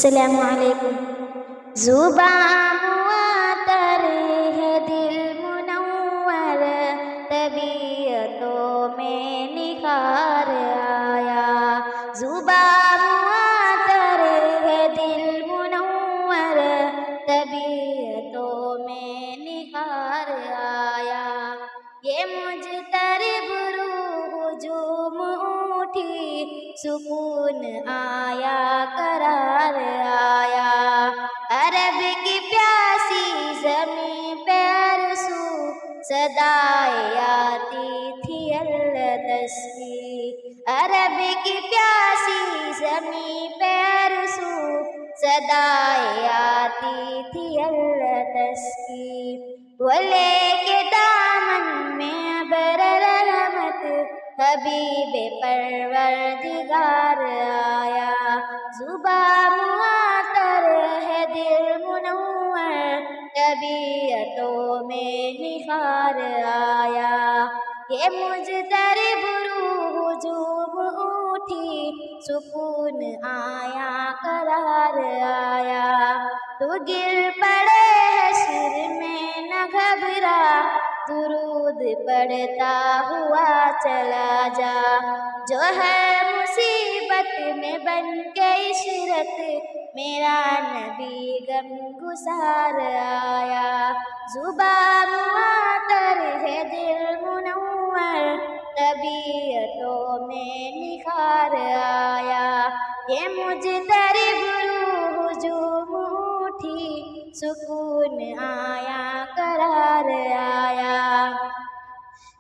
السلام علیکم۔ زباں معطر ہے دل منور، طبیعتوں میں نکھار آیا۔ زباں معطر ہے دل منور، طبیعتوں میں نکھار آیا۔ یہ مجترب روح ہجوم اٹھی، سکون آیا قرار آیا۔ عرب کی پیاسی زمیں پہ عرصوں صدائیں آتی تھی الدس کی۔ عرب کی پیاسی زمیں پہ عرصوں صدائیں آتی تھی الدس کی۔ وہ لے کے دامن میں ابر رحمت حبیب پروردگار آیا۔ زباں معطر ہے دل منور، طبیعتوں میں نکھار آیا۔ یہ مجترب روح ہجوم اٹھی، سکون آیا قرار آیا۔ تو گر پڑے حشر میں نہ گھبرا، درود پڑھتا ہوا چلا جا۔ جو ہر مصیبت میں بن کے عشرت، میرا نبی غم گسار آیا۔ زباں معطر ہے دل منور، طبیعتوں میں نکھار آیا۔ یہ مجترب روح ہجوم اٹھی، سکون آیا قرار آیا۔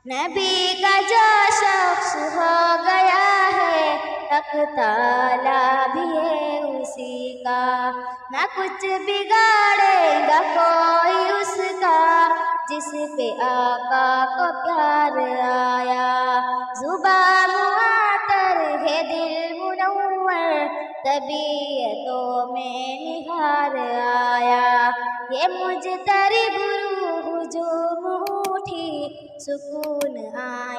نبی کا جو شخص ہو گیا ہے، حق تعالیٰ بھی ہے اسی کا۔ نہ کچھ بگاڑے گا کوئی اس کا، جس پہ آقا کو پیار آیا۔ زباں معطر ہے دل منور، طبیعتوں میں نکھار آیا۔ یہ مجترب روح ہجوم اٹھی، سکون آیا۔